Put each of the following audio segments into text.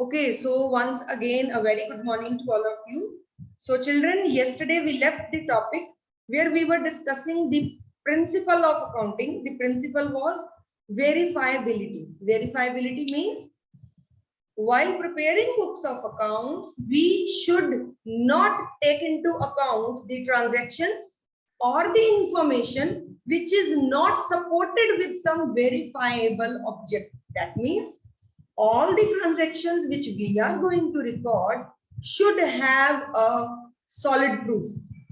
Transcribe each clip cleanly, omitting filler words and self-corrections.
Okay, so once again, a very good morning to all of you. So children, yesterday we left the topic where we were discussing the principle of accounting. The principle was verifiability. Verifiability means while preparing books of accounts, we should not take into account the transactions or the information which is not supported with some verifiable object. That means all the transactions which we are going to record should have a solid proof.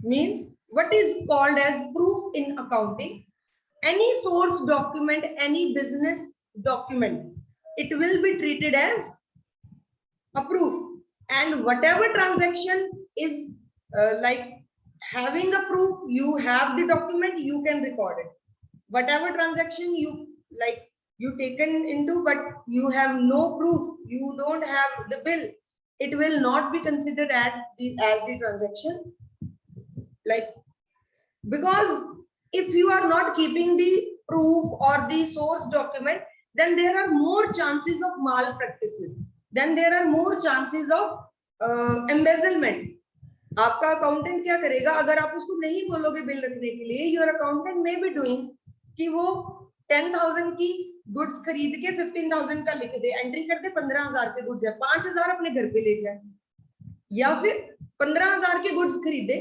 Means what is called as proof in accounting? Any source document, any business document, it will be treated as a proof, and whatever transaction is like having a proof, you have the document, you can record it. Whatever transaction you like you taken into but you have no proof, you don't have the bill, it will not be considered as the transaction. Like, because if you are not keeping the proof or the source document, then there are more chances of malpractices, then there are more chances of embezzlement. आपका accountant क्या करेगा अगर आप उसको नहीं बोलोगे bill रखने के लिए? Your accountant may be doing कि वो 10,000 की गुड्स खरीद के 15,000 का लिख दे, एंट्री कर दे 15,000 के गुड्स है, 5,000 अपने घर पे ले जाए, या फिर 15,000 के गुड्स खरीदे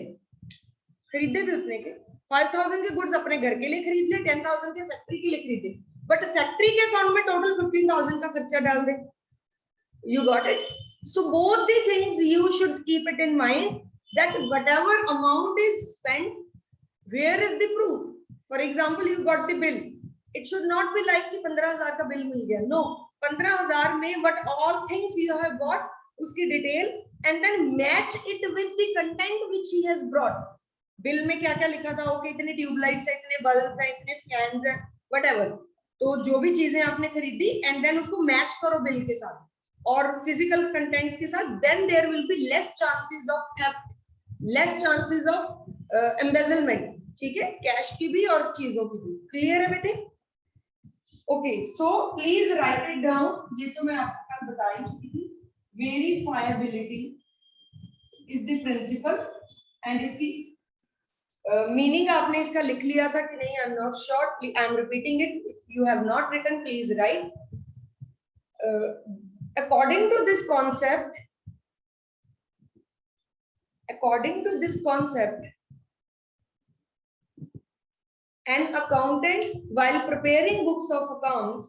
भी उतने के, 5,000 के गुड्स अपने घर के लिए खरीद ले, 10,000 के फैक्ट्री के लिए खरीदे, बट फैक्ट्री के अकाउंट में टोटल 15,000 का खर्चा डाल दे. You got it? So both the things you should keep it in mind, that whatever amount is spent, where is the proof? For example, you got the bill. It should not be like कि 15,000 का bill मिल गया. No, 15,000 में what all things you have bought, उसकी detail, and then match it with the content which he has brought. Bill में क्या क्या लिखा था? ओके, इतने ट्यूबलाइट्स है, इतने बल्ब है, इतने फैंस है, व्हाटएवर. तो जो भी चीजें आपने खरीदी एंड देन उसको मैच करो बिल के साथ और फिजिकल कंटेंट्स के साथ, then there will be less chances of theft, less chances of embezzlement. ठीक है, कैश की भी और चीजों की भी. क्लियर है बेटे? Okay, so please write it down. ये तो मैं आपको बता ही चुकी थी. Verifiability is the principle, and इसकी मीनिंग आपने इसका लिख लिया था कि नहीं? I am not sure. I am repeating it. If you have not written, please write. According to this concept, an accountant while preparing books of accounts,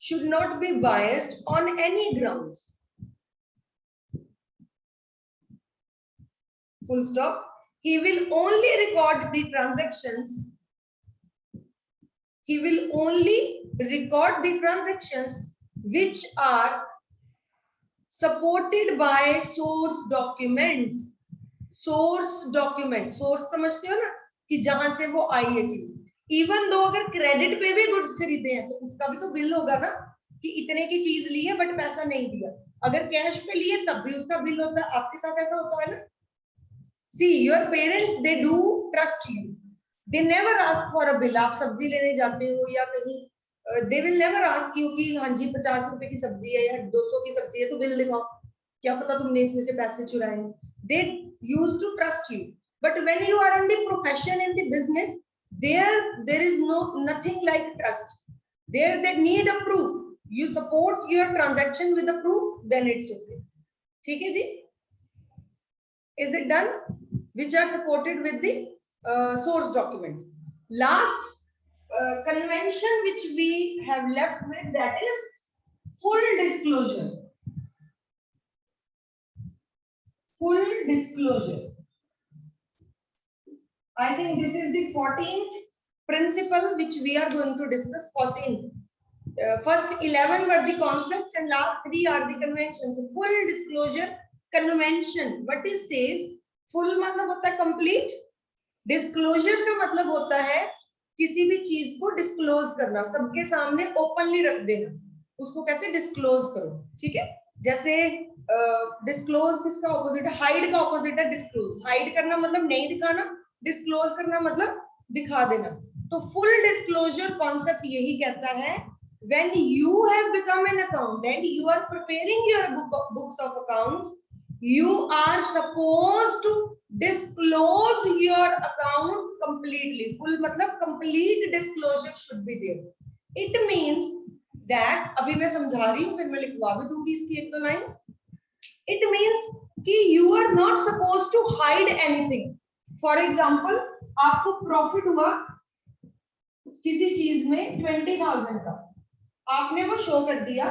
should not be biased on any grounds. Full stop. He will only record the transactions. Which are supported by source documents. Source समझते हो ना कि जहां से वो आई है चीज. Even though अगर क्रेडिट पे भी गुड्स खरीदे हैं तो उसका भी तो बिल होगा ना कि इतने की चीज ली है बट पैसा नहीं दिया. अगर कैश पे लिए तब भी उसका बिल होता है. आपके साथ ऐसा होता है ना? See, your parents, they do trust you. They never ask for a bill. आप सब्जी लेने जाते हो या कहीं, they will never ask you कि हाँ जी 50 रुपए की सब्जी है या 200 की सब्जी है तो बिल दिखाओ, क्या पता तुमने इसमें से पैसे चुराए. They used to trust you. But when you are in the profession, in the business, there is nothing like trust. There they need a proof. You support your transaction with a proof, then it's okay. ठीक है जी? Is it done? Which are supported with the source document. Last convention which we have left with, that is full disclosure. I think this is the 14th principle which we are going to discuss. 14th. First 11 were the concepts and last 3 are the conventions. Full disclosure convention. What it says? Full मतलब होता है complete. Disclosure का मतलब होता है किसी भी चीज को डिस्क्लोज करना, सबके सामने ओपनली रख देना, उसको कहते हैं डिस्क्लोज करो. ठीक है, जैसे डिस्क्लोज किसका ऑपोजिट है? हाइड का ऑपोजिट है डिस्क्लोज। हाइड करना मतलब नहीं दिखाना, डिस्क्लोज करना मतलब दिखा देना। तो फुल डिस्क्लोजर कॉन्सेप्ट यही कहता है when you have become an accountant, you are preparing your books of accounts, you are supposed to disclose your accounts completely. Full मतलब complete disclosure should be there. It means that, अभी मैं समझा रही हूँ, फिर मैं लिखवा भी दूंगी इसकी एक दो लाइन्स। It means कि you are not supposed to hide anything. For example, आपको प्रॉफिट हुआ किसी चीज में 20,000 का, आपने वो शो कर दिया।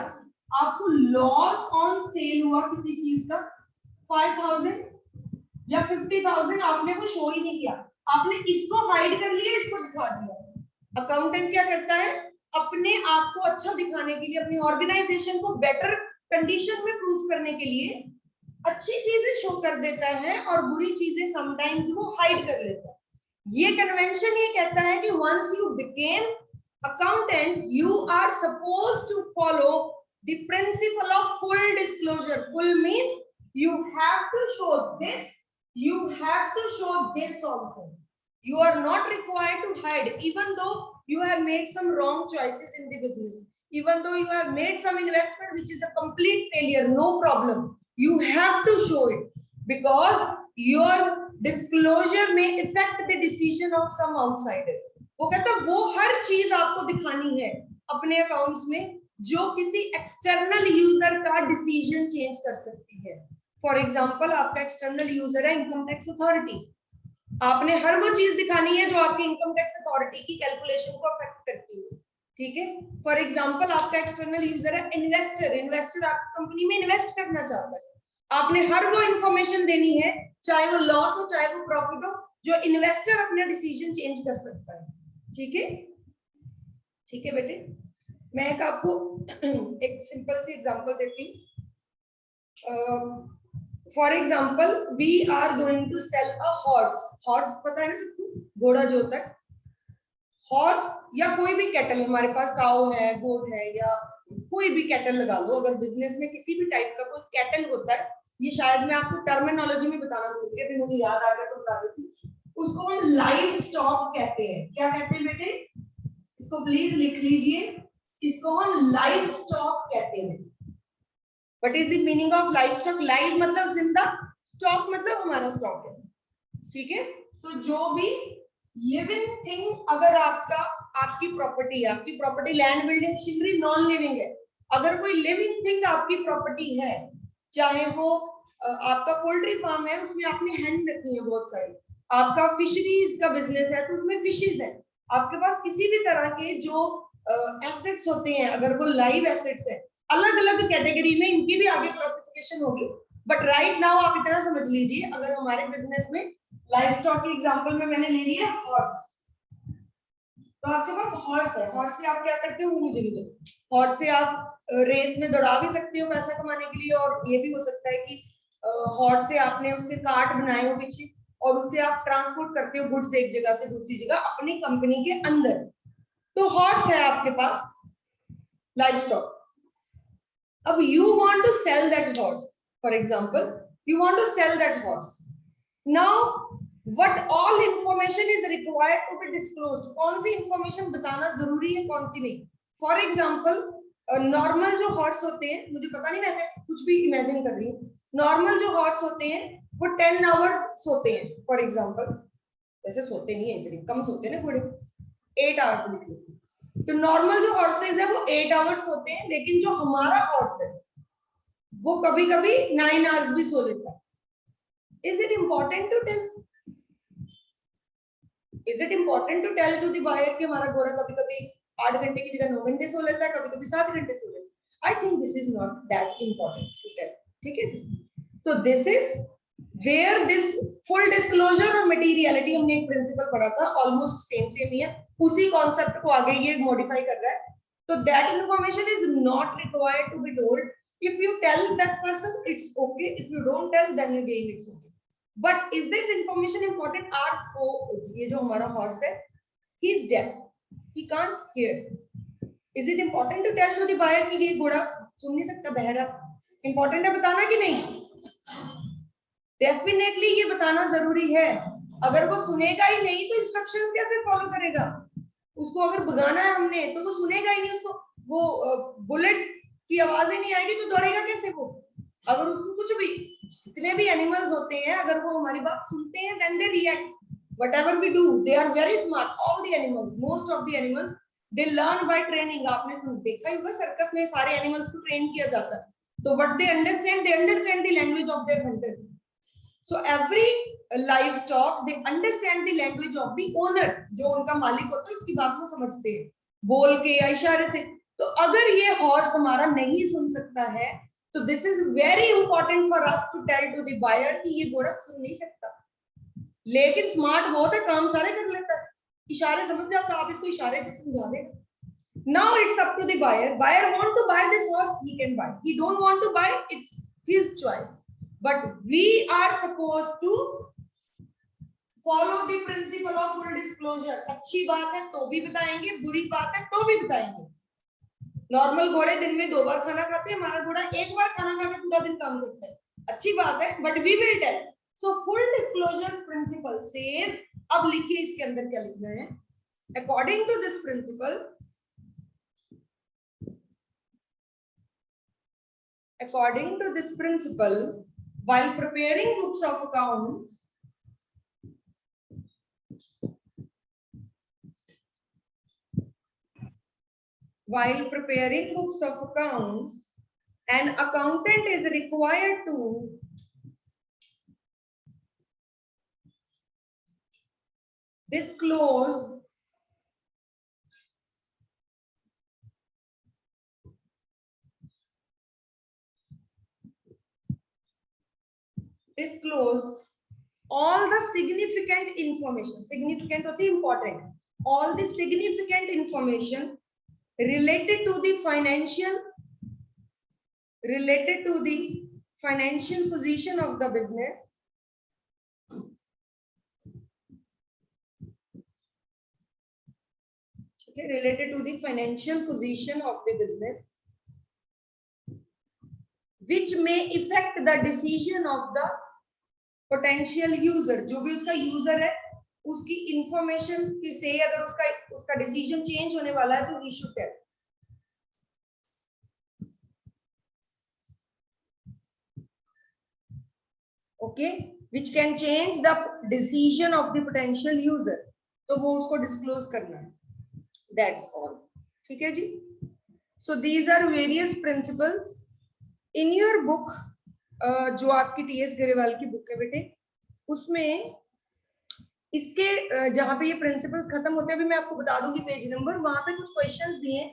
आपको लॉस ऑन सेल हुआ किसी चीज का 5,000 या 50,000, आपने वो शो ही नहीं किया, आपने इसको हाइड कर लिया, इसको दिखा दिया। अकाउंटेंट क्या करता है? अपने आप को अच्छा दिखाने के लिए, अपनी ऑर्गेनाइजेशन को बेटर कंडीशन में प्रूव करने के लिए अच्छी चीजें शो कर देता है और बुरी चीजें समटाइम्स वो हाइड कर लेता है। ये कन्वेंशन ये कहता है कि once you became accountant, you are supposed to follow the principle of full disclosure. Full means you have to show this, you have to show this also. You are not required to hide, even though you have made some wrong choices in the business, even though you have made some investment which is a complete failure, no problem. You have to show it because your disclosure may affect the decision of some outsider. वो कहता है वो हर चीज आपको दिखानी है अपने accounts में जो किसी एक्सटर्नल यूजर का डिसीजन चेंज कर सकती है। फॉर एग्जांपल, आपका एक्सटर्नल यूजर है इनकम टैक्स अथॉरिटी, आपने हर वो चीज दिखानी है जो आपकी इनकम टैक्स अथॉरिटी की कैलकुलेशन को अफेक्ट करती है। ठीक है, फॉर एग्जांपल आपका एक्सटर्नल यूजर है इन्वेस्टर, इन्वेस्टर आपकी कंपनी में इन्वेस्ट करना चाहता है, आपने हर वो इंफॉर्मेशन देनी है, चाहे वो लॉस हो चाहे वो प्रॉफिट हो, जो इन्वेस्टर अपना डिसीजन चेंज कर सकता है। ठीक है, ठीक है बेटे, मैं एक आपको एक सिंपल सी एग्जांपल देती हूँ। For example, we are going to sell a horse. Horse पता है ना सबको, घोड़ा जो होता है। हॉर्स या कोई भी कैटल, हमारे पास काऊ है, गोट है, या कोई भी कैटल लगा लो। अगर बिजनेस में किसी भी टाइप का कोई कैटल होता है, ये शायद मैं आपको टर्मिनोलॉजी में बताना भूल गई, अभी मुझे याद आ गया तो बता देती हूँ। उसको हम लाइव स्टॉक कहते हैं। क्या कहते हैं बेटे? इसको प्लीज लिख लीजिए, इसको हम लाइव स्टॉक कहते हैं। What is the meaning of live stock? Live मतलब जिंदा, स्टॉक मतलब हमारा स्टॉक है। ठीक है, तो जो भी लिविंग थिंग, अगर आपकी property land, building, machinery non living है, अगर कोई लिविंग थिंग आपकी प्रॉपर्टी है, चाहे वो आपका पोल्ट्री फार्म है, उसमें आपने हैंड रखी है बहुत सारी, आपका फिशरीज का बिजनेस है तो उसमें फिशेज है, आपके पास किसी भी तरह के जो एसेट्स होते हैं, अगर वो लाइव एसेट्स है, अलग अलग कैटेगरी में इनकी भी आगे क्लासिफिकेशन होगी, बट राइट नाउ आप इतना समझ लीजिए, अगर हमारे बिजनेस में लाइव स्टॉक के एग्जांपल में मैंने ले लिया हॉर्स, तो आपके पास हॉर्स है, हॉर्स से आप क्या करते हो वो मुझे नहीं पता। हॉर्स से आप रेस में दौड़ा भी सकते हो पैसा कमाने के लिए, और ये भी हो सकता है कि हॉर्स से आपने उसके कार्ट बनाए हो पीछे और उसे आप ट्रांसपोर्ट करते हो गुड्स एक जगह से दूसरी जगह अपनी कंपनी के अंदर, तो हॉर्स है आपके पास लाइव स्टॉक। अब you want to sell that horse, for example you want to sell that horse, now what all information is required to be disclosed, कौन सी इंफॉर्मेशन बताना जरूरी है कौन सी नहीं। फॉर एग्जांपल, नॉर्मल जो हॉर्स होते हैं, मुझे पता नहीं, वैसे कुछ भी इमेजिन कर रही हूँ, नॉर्मल जो हॉर्स होते हैं वो 10 आवर्स सोते हैं फॉर एग्जांपल, वैसे सोते नहीं है, इतने कम सोते हैं ना घोड़े, 8 आवर्स लिख लो। तो नॉर्मल जो हॉर्सेज है वो 8 आवर्स सोते हैं, लेकिन जो हमारा हॉर्स है वो कभी कभी 9 आवर्स भी सो लेता है। Is it important to tell, is it important to tell to the buyer कि हमारा घोड़ा कभी कभी 8 घंटे की जगह 9 घंटे सो लेता है, कभी कभी 7 घंटे सो लेता है? I think this is not that important to tell. ठीक है जी, तो this is where this full disclosure और मटेरियलिटी, हमने एक प्रिंसिपल पढ़ा था, ऑलमोस्ट सेम ही है, उसी कॉन्सेप्ट को आगे ये मॉडिफाई कर रहा है। तो that information is not required to be told, if you tell that person it's okay, if you don't tell then again it's okay, but is this information important? ये जो हमारा हॉर्स है, he is deaf, he can't hear, is it important to tell to the buyer कि ये घोड़ा सुन नहीं सकता, बहरा? इंपॉर्टेंट है बताना कि नहीं? डेफिनेटली ये बताना जरूरी है। अगर वो सुनेगा ही नहीं तो इंस्ट्रक्शंस कैसे फॉलो करेगा? उसको अगर भगाना है हमने तो वो सुनेगा ही नहीं, उसको वो बुलेट की आवाज ही नहीं आएगी तो दौड़ेगा कैसे वो? अगर उसको कुछ भी, जितने भी एनिमल्स होते हैं अगर वो हमारी बात सुनते हैं then they react, whatever we do they are very smart, all the animals, most of the animals they learn by training. आपने सुन देखा ही होगा सर्कस में सारे एनिमल्स को ट्रेन किया जाता है, तो what they understand the language of their hunter. So every livestock they understand the language of the owner, जो उनका मालिक होता है उसकी बात को समझते हैं बोल के या इशारे से। तो अगर ये हॉर्स हमारा नहीं सुन सकता है तो this is very important for us to tell to the buyer कि ये घोड़ा सुन नहीं सकता, लेकिन स्मार्ट बहुत है, काम सारे कर लेता है, इशारे समझ जाता है, आप इसको इशारे से समझा देगा। Now it's up to the buyer. Buyer want to buy this horse, he can buy. He don't want to buy, it's his choice. But we are supposed to follow the principle of full disclosure. अच्छी बात है तो भी बताएंगे, बुरी बात है तो भी बताएंगे। नॉर्मल घोड़े दिन में 2 बार खाना खाते हैं, हमारा घोड़ा 1 बार खाना खा के पूरा दिन काम करता है, अच्छी बात है, but we will tell. So full disclosure principle says, अब लिखिए इसके अंदर क्या लिखना है। According to this principle, according to this principle, while preparing books of accounts, an accountant is required to disclose all the significant information, significant होती है important, all the significant information related to the financial position of the business, okay, related to the financial position of the business, which may affect the decision of the potential user, जो भी उसका user है उसकी information से अगर उसका decision change होने वाला है तो he should tell. Okay, which can change the decision of the potential user, तो वो उसको डिस्क्लोज करना है, that's all. ठीक है जी। So these are various principles in your book, जो आपकी टीएस गरेवाल की बुक है बेटे, उसमें इसके जहां पे ये प्रिंसिपल्स खत्म होते हैं, अभी मैं आपको बता दूंगी पेज नंबर, वहां पे कुछ क्वेश्चंस दिए,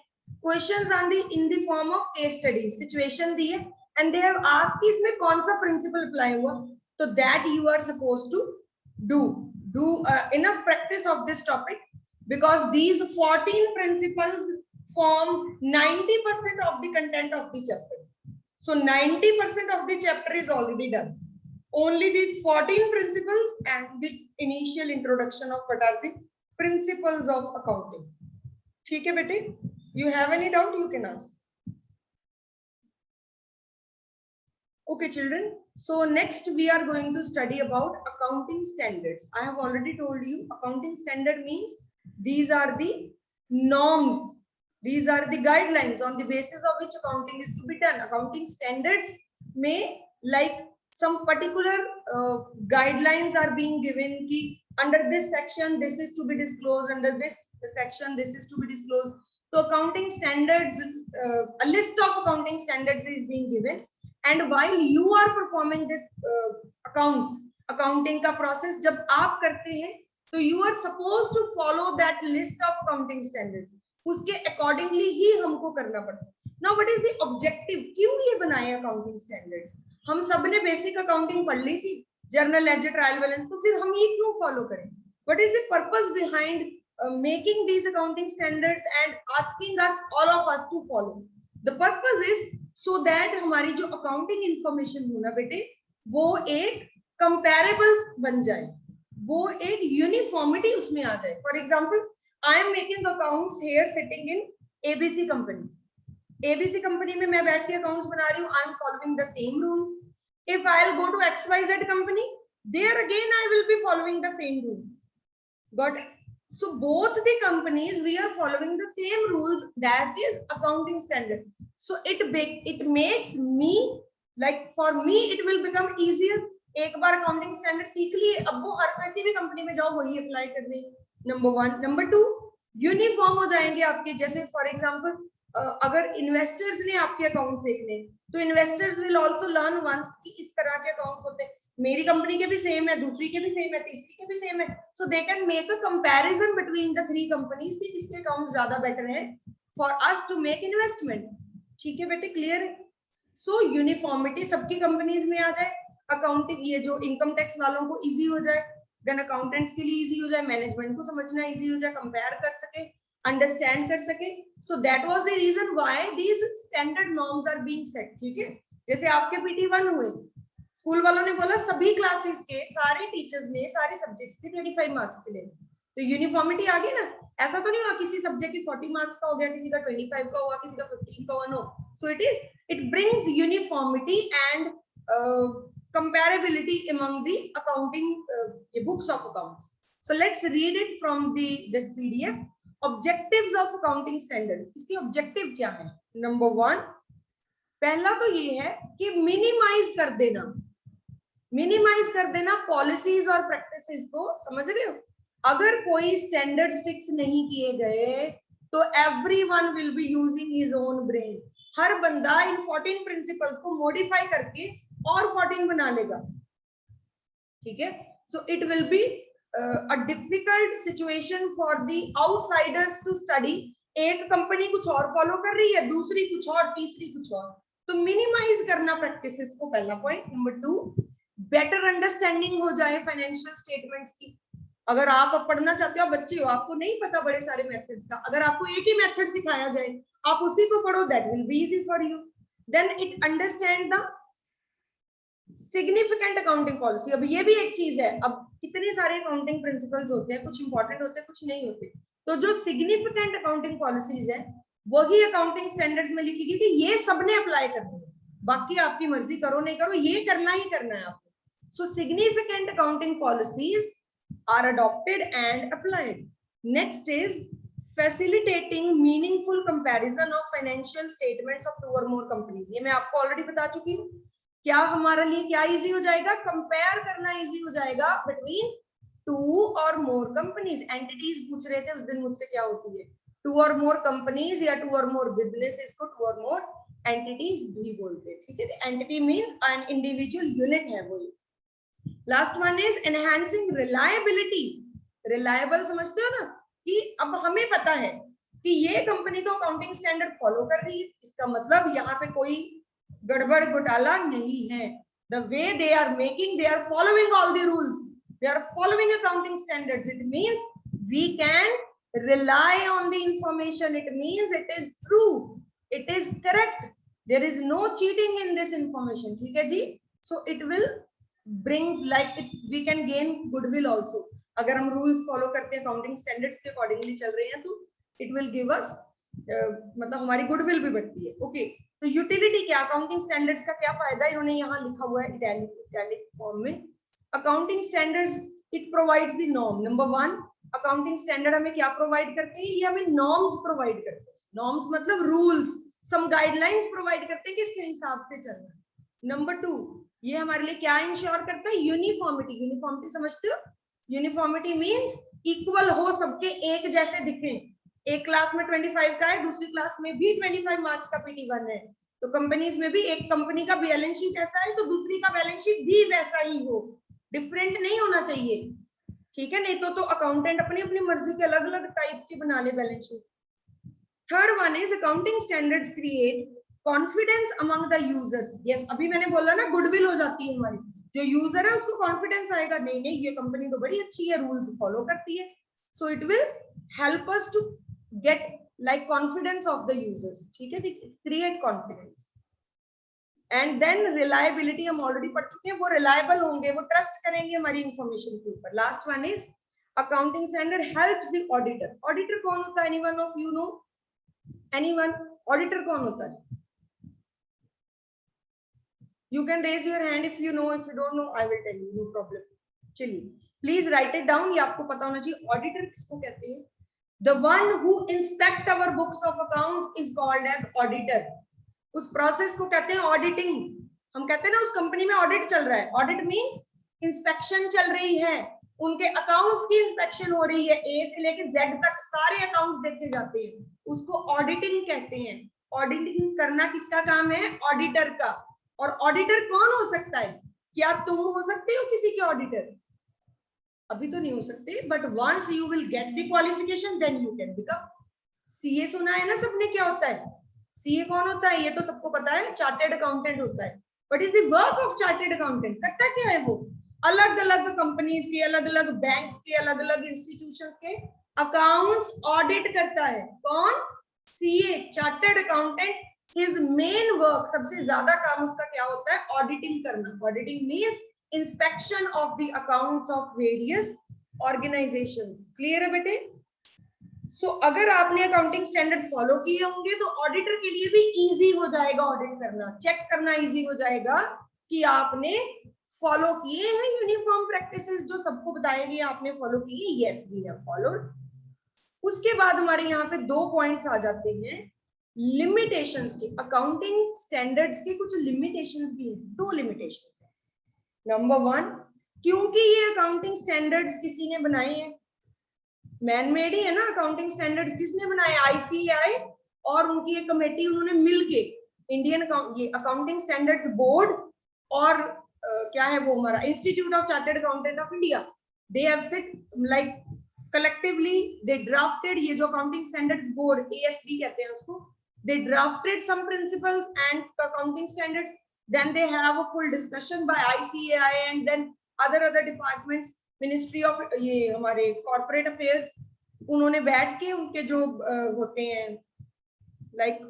questions are the in the form of case study, situation दी है एंड दे हैव आस्क्ड कि इसमें कौन सा प्रिंसिपल अप्लाई हुआ, तो that you are supposed to do enough practice of this topic because these 14 principles form 90% of the content of the chapter. So 90% of the chapter is already done. Only the 14 principles and the initial introduction of what are the principles of accounting. ठीक है बेटे? You have any doubt? You can ask. Okay, children. So next we are going to study about accounting standards. I have already told you accounting standard means these are the norms. These are the guidelines on the basis of which accounting is to be done. Accounting standards may like some particular guidelines are being given ki under this section this is to be disclosed, under this section this is to be disclosed. So accounting standards, a list of accounting standards is being given, and while you are performing this accounting का process जब आप करते हैं तो you are supposed to follow that list of accounting standards, उसके accordingly ही हमको करना पड़ता है. Now what is the objective? क्यों ये बनाए accounting standards? हम सब ने बेसिक अकाउंटिंग पढ़ ली थी, जर्नल लेजर ट्रायल बैलेंस, तो फिर हम ये क्यों फॉलो करें? What is the purpose behind making these accounting standards and asking us, all of us, to follow? The purpose is so that हमारी जो accounting information हो ना बेटे, वो एक comparables बन जाए, वो एक uniformity उसमें आ जाए. For example, I am making accounts here sitting in ABC company. ABC company में मैं बैठ के अकाउंट्स बना रही हूँ, I am following the same rules. If I will go to XYZ company, there again I will be following the same rules. But so both the companies we are following the same rules, that is accounting standard. So it makes me, like for me it will become easier. एक बार accounting standard सीख लिए, अब वो हर किसी भी company में जाओ वही अप्लाई कर रही. नंबर 1. नंबर 2, यूनिफॉर्म हो जाएंगे आपके. जैसे फॉर एग्जांपल अगर इन्वेस्टर्स ने आपके अकाउंट देखने, तो investors will also learn once कि इस तरह के अकाउंट्स होते हैं. मेरी कंपनी के भी सेम है, दूसरी के भी सेम है, तीसरी के भी सेम है. So they can make a comparison between the 3 companies कि किसके अकाउंट ज्यादा बेटर है for us to make investment. ठीक है बेटे, क्लियर है? सो यूनिफॉर्मिटी सबकी कंपनीज में आ जाए, अकाउंटिंग ये जो इनकम टैक्स वालों को इजी हो जाए, देन अकाउंटेंट्स के लिए इजी हो जाए, मैनेजमेंट को समझना इजी हो जाए, कंपेयर कर सके, अंडरस्टैंड कर सके. So that was the reason why these standard norms are being set. ठीक है, जैसे आपके PT1 हुए, स्कूल वालों ने बोला सभी क्लासेस के सारे टीचर्स ने सारे सब्जेक्ट्स के 25 मार्क्स के लिए, तो यूनिफॉर्मिटी आ गई ना. ऐसा तो नहीं हुआ किसी सब्जेक्ट की 40 मार्क्स का हो गया, किसी का 25 का हुआ, किसी का 15 का हुआ. No. So it brings uniformity and comparability among the accounting books of accounts. So let's read it from this PDF. Objectives of accounting standard. इसके ऑब्जेक्टिव क्या है? नंबर 1, पहला तो ये है कि मिनिमाइज कर देना पॉलिसीज और प्रैक्टिसेस को. समझ रहे हो? अगर कोई स्टैंडर्ड्स फिक्स नहीं किए गए तो everyone will be using his own brain. हर बंदा इन 14 प्रिंसिपल्स को मॉडिफाई करके और 14 बना लेगा. ठीक है? So it will be a difficult situation for the outsiders to study. एक कंपनी कुछ और फॉलो कर रही है, दूसरी कुछ और, तीसरी कुछ और. तो मिनिमाइज करना प्रैक्टिसेस को, पहला पॉइंट. नंबर 2, बेटर अंडरस्टैंडिंग हो जाए फाइनेंशियल स्टेटमेंट्स की. अगर आप पढ़ना चाहते हो, बच्चे हो, आपको नहीं पता बड़े सारे मेथड्स का, अगर आपको एक ही मेथड सिखाया जाए, आप उसी को पढ़ो, that will be easy for you. Then it understand the significant accounting policy. अब ये भी एक चीज है, अब कितने सारे अकाउंटिंग प्रिंसिपल्स होते हैं, कुछ इंपॉर्टेंट होते हैं, कुछ नहीं होते. तो जो सिग्निफिकेंट अकाउंटिंग पॉलिसीज है वही अकाउंटिंग स्टैंडर्ड्स में लिखी गई कि ये सबने अप्लाई करना है, बाकी आपकी मर्जी करो नहीं करो, ये करना ही करना है आपको. सो significant accounting policies are adopted and applied. Next is facilitating meaningful comparison of financial statements of 2 or more companies. ये मैं आपको ऑलरेडी बता चुकी हूँ. क्या हमारे लिए क्या इजी हो जाएगा? कंपेयर करना इजी हो जाएगा बिटवीन 2 और मोर कंपनीज. एंटिटीज पूछ रहे थे उस दिन मुझसे क्या होती है. 2 और मोर कंपनीज या 2 और मोर बिजनेसेस को 2 और मोर एंटिटीज भी बोलते हैं. ठीक है, entity means an individual unit है वो. Last one is enhancing reliability. Reliable समझते हो ना, कि अब हमें पता है कि ये कंपनी तो अकाउंटिंग स्टैंडर्ड फॉलो कर रही है, इसका मतलब यहाँ पे कोई गड़बड़ घोटाला नहीं है. The way they are making, they are following all the rules, they are following accounting standards. It means we can rely on the information. It means it is true, it is correct, there is no cheating in this information. ठीक है जी? So it will brings like it, we can gain goodwill also. अगर हम rules follow करते हैं, accounting standards के accordingly चल रहे हैं, तो इट विल गिव अस मतलब हमारी गुडविल भी बढ़ती है. ओके, तो यूटिलिटी क्या, अकाउंटिंग स्टैंडर्ड्स का क्या फायदा, इन्होंने यहाँ लिखा हुआ है इटैलिक फॉर्म में. Accounting standards it provides the norm. Number 1, accounting standard हमें क्या प्रोवाइड करते हैं? ये हमें नॉर्म्स प्रोवाइड करते हैं. नॉर्म्स मतलब रूल्स, सम गाइडलाइंस प्रोवाइड करते हैं कि इसके हिसाब से चलना. नंबर 2, ये हमारे लिए क्या इंश्योर करता है? यूनिफॉर्मिटी. यूनिफॉर्मिटी समझते हो? यूनिफॉर्मिटी मींस इक्वल हो, सबके एक जैसे दिखे. एक क्लास में 25 का है, दूसरी क्लास में भी 25 मार्क्स का PT1 है, तो कंपनीज में भी एक कंपनी का बैलेंस शीट ऐसा है तो दूसरी का बैलेंस शीट भी वैसा ही हो, डिफरेंट नहीं होना चाहिए. ठीक है, नहीं तो अकाउंटेंट अपनी अपनी मर्जी के अलग अलग टाइप के बना ले balance sheet. Third one is accounting standards create confidence among the users. Yes, अभी मैंने बोला ना, गुडविल हो जाती है हमारी. जो यूजर है उसको कॉन्फिडेंस आएगा, नहीं नहीं ये कंपनी तो बड़ी अच्छी है, रूल्स फॉलो करती है. So it will help us to get like confidence of the users. ठीक है जी, create confidence. And then reliability हम ऑलरेडी पढ़ चुके हैं, वो रिलायबल होंगे, वो ट्रस्ट करेंगे हमारी इंफॉर्मेशन के ऊपर. Last one is accounting standard helps the auditor. Auditor कौन होता है? Anyone of you know? Anyone? Auditor कौन होता है? You can raise your hand if you know. If you don't know, I will tell you. No problem. चलिए, please write it down. ये आपको पता होना चाहिए. Auditor किसको कहते हैं? The one who inspect our books of accounts is called as auditor. उस process को कहते हैं auditing. हम कहते हैं ना उस कंपनी में ऑडिट चल रहा है. ऑडिट मीन्स इंस्पेक्शन चल रही है, उनके अकाउंट्स की इंस्पेक्शन हो रही है, ए से लेके जेड तक सारे अकाउंट्स देखे जाते हैं, उसको ऑडिटिंग कहते हैं. ऑडिटिंग करना किसका काम है? ऑडिटर का. और ऑडिटर कौन हो सकता है? क्या तुम हो सकते हो किसी के ऑडिटर? अभी तो नहीं हो सकते, but once you will get the qualification then you can become. CA सुना है ना सबने, क्या होता है सीए? कौन होता है? ये तो सबको पता है, चार्टेड अकाउंटेंट होता है. What is the work of chartered accountant? करता क्या है वो? अलग अलग कंपनीज के, अलग अलग बैंक्स के, अलग अलग इंस्टीट्यूशंस के अकाउंट्स ऑडिट करता है. कौन? CA, chartered accountant. His main work, सबसे ज्यादा काम उसका क्या होता है? ऑडिटिंग करना. Auditing means inspection of the accounts of various organisations. Clear है बेटे? सो अगर आपने अकाउंटिंग स्टैंडर्ड फॉलो किए होंगे तो ऑडिटर के लिए भी इजी हो जाएगा ऑडिट करना, चेक करना इजी हो जाएगा कि आपने फॉलो किए हैं यूनिफॉर्म प्रैक्टिसेस जो सबको बताए गए, आपने फॉलो किए. Yes, we have followed. उसके बाद हमारे यहाँ पे 2 पॉइंट्स आ जाते हैं लिमिटेशंस के. अकाउंटिंग स्टैंडर्ड्स के कुछ लिमिटेशंस भी हैं. 2 लिमिटेशंस है. नंबर 1, क्योंकि ये अकाउंटिंग स्टैंडर्ड्स किसी ने बनाए हैं, मैन मेड ही है ना अकाउंटिंग स्टैंडर्ड्स. किसने बनाए? आईसीएआई और उनकी एक कमेटी, उन्होंने मिलके इंडियन अकाउंटिंग स्टैंडर्ड्स बोर्ड और क्या है वो हमारा institute of chartered accountant of India, they have set like collectively they drafted, ये जो accounting standards board ASB कहते हैं उसको, they drafted some principles and accounting standards, then they have a full discussion by ICAI and then other departments, ministry of ये हमारे corporate affairs, उन्होंने बैठ के उनके जो होते हैं like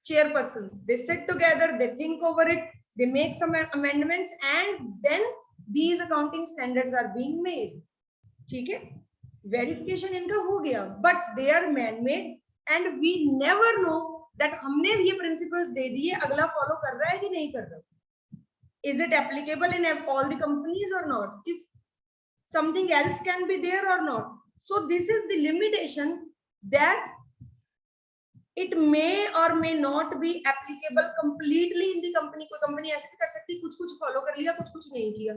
chairpersons, they sit together, they think over it, they make some amendments and then these accounting standards are being made. ठीक है, वेरिफिकेशन इनका हो गया, but they are man made and we never know that हमने ये principles दे दिए, अगला follow कर रहा है कि नहीं कर रहा. Is it applicable in all the companies और not? If something else can be there और not. So this is the limitation that it may और may not be applicable completely in the company. कोई company ऐसे भी कर सकती, कुछ follow कर लिया, कुछ नहीं किया.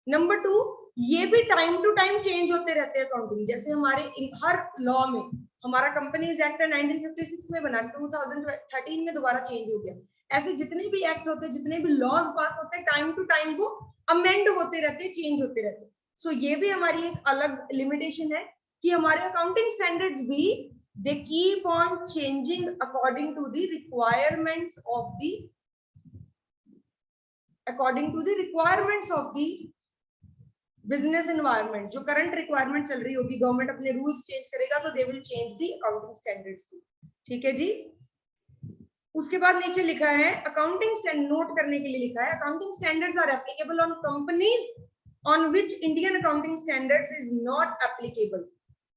नंबर 2, ये भी टाइम टू टाइम चेंज होते रहते हैं अकाउंटिंग. जैसे हमारे हर लॉ में, हमारा कंपनीज एक्ट 1956 में बना, 2013 में दोबारा चेंज हो गया. ऐसे जितने भी एक्ट होते हैं, जितने भी लॉज पास होते हैं, टाइम टू टाइम वो अमेंड होते रहते हैं, चेंज होते रहते हैं. सो ये भी हमारी एक अलग लिमिटेशन है कि हमारे अकाउंटिंग स्टैंडर्ड्स भी they keep on changing according to the requirements of the business environment. जो करंट रिक्वायरमेंट चल रही होगी, गवर्नमेंट अपने रूल्स चेंज करेगा तो they will change the accounting standards. ठीक है जी. उसके बाद नीचे लिखा है अकाउंटिंग स्टैंडर्ड, नोट करने के लिए लिखा है accounting standards are applicable on companies on which Indian accounting standards is not applicable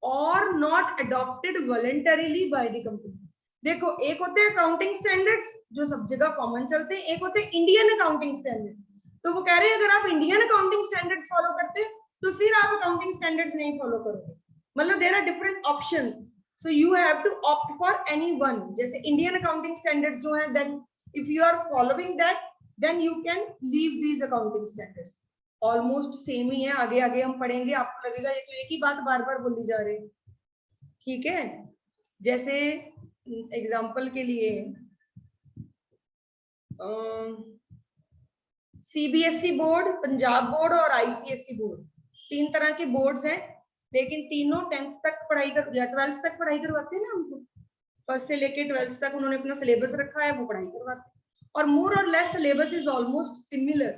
और not adopted voluntarily by the companies. देखो, एक होते हैं अकाउंटिंग स्टैंडर्ड्स जो सब जगह कॉमन चलते हैं, एक होते हैं इंडियन अकाउंटिंग स्टैंडर्ड्स. तो वो कह रहे हैं अगर आप इंडियन अकाउंटिंग स्टैंडर्ड्स फॉलो करते हैं तो फिर आप अकाउंटिंग स्टैंडर्ड्स नहीं फॉलो करोगे. मतलब there are different options, so you have to opt for any one. जैसे इंडियन अकाउंटिंग स्टैंडर्ड्स जो हैं, then if you are following that then you can leave these accounting standards. Almost same ही है, आगे आगे हम पढ़ेंगे, आपको लगेगा ये तो एक ही बात बार बार बोली जा रही है. ठीक है, जैसे एग्जाम्पल के लिए सीबीएसई बोर्ड, पंजाब बोर्ड और आईसीएसई बोर्ड, 3 तरह के बोर्ड्स हैं, लेकिन तीनों 10th तक पढ़ाई कर या 12th तक पढ़ाई करवाते हैं ना हमको. फर्स्ट से लेके 12th तक उन्होंने अपना सिलेबस रखा है, वो पढ़ाई करवाते हैं और मोर और less syllabus is almost similar.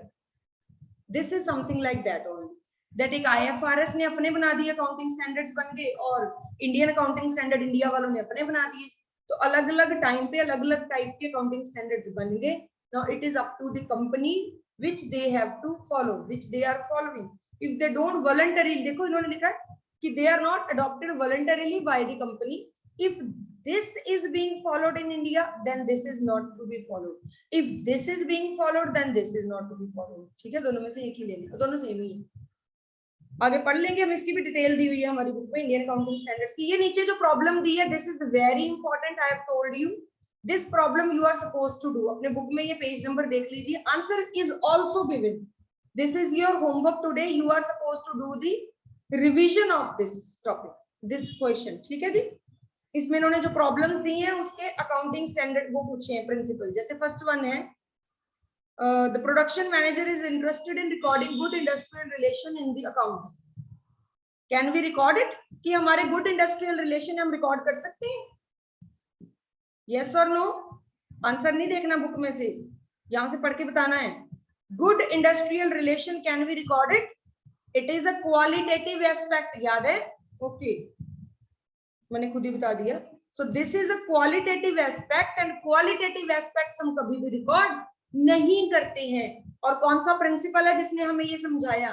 This is something like that only that एक आईएफआरएस ने अपने बना दिए अकाउंटिंग स्टैंडर्ड्स बन गए और इंडियन अकाउंटिंग स्टैंडर्ड इंडिया वालों ने अपने बना दिए. तो अलग अलग टाइम पे अलग अलग टाइप के अकाउंटिंग स्टैंडर्ड्स बन गए. Now it is up to the company which they have to follow, which they are following. If they don't voluntarily, देखो इन्होंने लिखा है कि they are not adopted voluntarily by the company. If this is being followed in India, then this is not to be followed. If this is being followed, then this is not to be followed. ठीक है, दोनों में से एक ही ले लें, दोनों same ही है. आगे पढ़ लेंगे हम, इसकी भी डिटेल दी हुई है हमारी बुक में, इंडियन अकाउंटिंग स्टैंडर्ड्स की. ये नीचे जो प्रॉब्लम दी है, this is very important. I have told you this problem you are supposed to do. अपने बुक में ये पेज नंबर देख लीजिए. Answer is also given. This is your homework today. You are supposed to do the revision of this topic, this question. ठीक है जी. इसमें इन्होंने जो प्रॉब्लम्स दी हैं उसके अकाउंटिंग स्टैंडर्ड वो पूछे हैं, प्रिंसिपल. जैसे फर्स्ट वन है, the production manager is interested in recording good industrial relation in the accounts. Can we record it? कि हमारे good industrial relation हम record कर सकते हैं? Yes or no? आंसर नहीं देखना बुक में से, यहाँ से पढ़ के बताना है. Good industrial relation, can we record it? It is a qualitative aspect. याद है? Okay. मैंने खुद ही बता दिया. So this is a qualitative aspect and qualitative aspects हम कभी भी record नहीं करते हैं. और कौन सा प्रिंसिपल है जिसने हमें ये समझाया?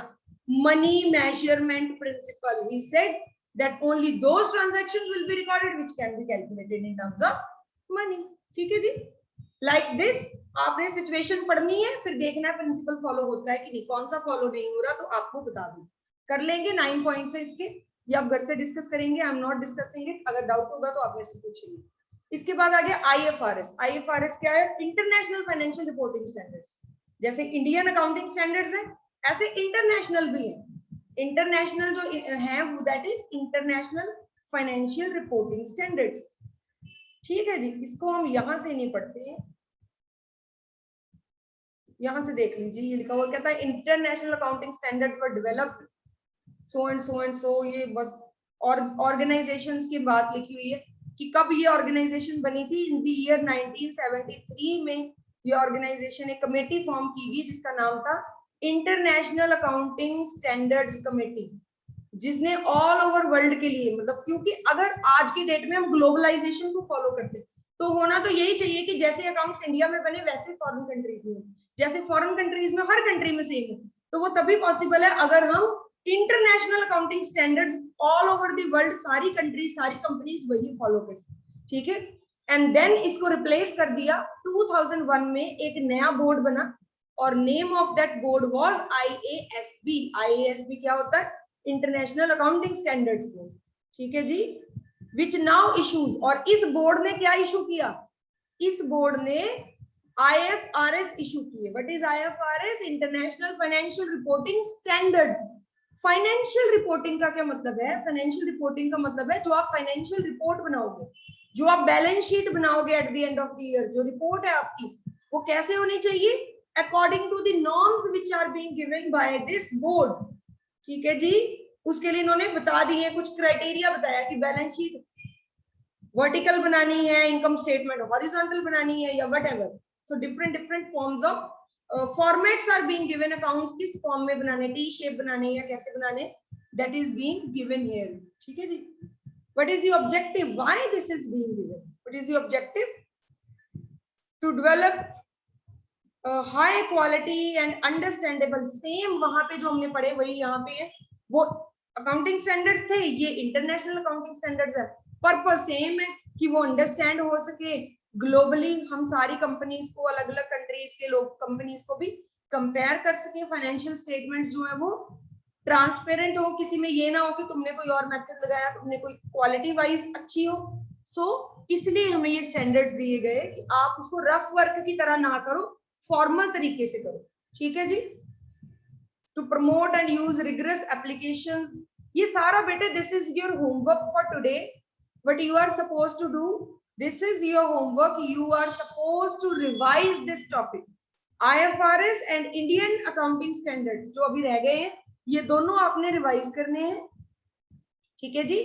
Money measurement principle. He said that only those transactions will be recorded which can be calculated in terms of money. ठीक है जी. Like this, आपने सिचुएशन पढ़नी है, फिर देखना है प्रिंसिपल फॉलो होता है कि नहीं. कौन सा फॉलो नहीं हो रहा तो आपको बता दूं. कर लेंगे 9 पॉइंट्स है इसके, या आप घर से डिस्कस करेंगे. आई एम नॉट डिस्कसिंग इट. अगर डाउट होगा तो आप मेरे से पूछेंगे. इसके बाद आ गया IFRS. IFRS क्या है? International financial reporting standards. जैसे इंडियन अकाउंटिंग स्टैंडर्ड्स है, ऐसे इंटरनेशनल भी है. इंटरनेशनल जो है वो that is international financial reporting standards. ठीक है जी. इसको हम यहां से नहीं पढ़ते हैं, यहां से देख लीजिए. ये लिखा हुआ कहता है international accounting standards were developed so and so and so. ये बस और ऑर्गेनाइजेशंस की बात लिखी हुई है कि कब ये ऑर्गेनाइजेशन बनी थी. इन द ईयर 1973 में ये ऑर्गेनाइजेशन एक कमेटी फॉर्म की गई जिसका नाम था इंटरनेशनल अकाउंटिंग स्टैंडर्ड्स कमेटी, जिसने ऑल ओवर वर्ल्ड के लिए, मतलब क्योंकि अगर आज की डेट में हम ग्लोबलाइजेशन को फॉलो करते तो होना तो यही चाहिए कि जैसे अकाउंट्स इंडिया में बने वैसे फॉरेन कंट्रीज में, जैसे फॉरेन कंट्रीज में हर कंट्री में सेम है. तो वो तभी पॉसिबल है अगर हम international accounting standards all over the world, सारी कंट्री सारी कंपनीज वही फॉलो करें. ठीक है. एंड देन इसको रिप्लेस कर दिया 2001 में. एक नया बोर्ड बना और name of that board was IASB. IASB क्या होता है? International accounting standards board. ठीक है जी. Which now issues. और इस बोर्ड ने क्या इशू किया? इस बोर्ड ने IFRS इशू किए. What is IFRS? International financial reporting standards. Financial reporting का क्या मतलब है? फाइनेंशियल रिपोर्टिंग का मतलब है जो आप फाइनेंशियल रिपोर्ट बनाओगे, जो आप बैलेंस शीट बनाओगे at the end of the year, जो रिपोर्ट है आपकी वो कैसे होनी चाहिए? According to the norms which are being given by this board. ठीक है जी. उसके लिए इन्होंने बता दिए कुछ क्राइटेरिया, बताया कि बैलेंस शीट वर्टिकल बनानी है, इनकम स्टेटमेंट हॉरिजॉन्टल बनानी है या whatever. So different forms of formats are being given. Accounts किस फॉर्म में बनाने, टी शेप बनाने या कैसे बनाने, that is being given here. ठीक है जी. What is the objective? Why this is being given? What is the objective? To develop high quality and understandable. Same वहां पे जो हमने पढ़े वही यहाँ पे है. वो अकाउंटिंग स्टैंडर्ड्स थे, ये इंटरनेशनल अकाउंटिंग स्टैंडर्ड्स है. पर्पस सेम है कि वो अंडरस्टैंड हो सके ग्लोबली. हम सारी कंपनीज को, अलग अलग कंट्रीज के लोग कंपनीज को भी कंपेयर कर सके. फाइनेंशियल स्टेटमेंट्स जो है वो ट्रांसपेरेंट हो, किसी में ये ना हो कि तुमने कोई और मेथड लगाया, तुमने कोई क्वालिटी वाइज अच्छी हो. सो इसलिए हमें ये स्टैंडर्ड्स दिए गए कि आप उसको रफ वर्क की तरह ना करो, फॉर्मल तरीके से करो. ठीक है जी. To promote and use rigorous application. ये सारा बेटे this is your homework for today. What you are supposed to do, this is your homework. You are supposed to revise this topic. IFRS and Indian accounting standards जो अभी रह गए हैं, ये दोनों आपने रिवाइज करने हैं. ठीक है जी.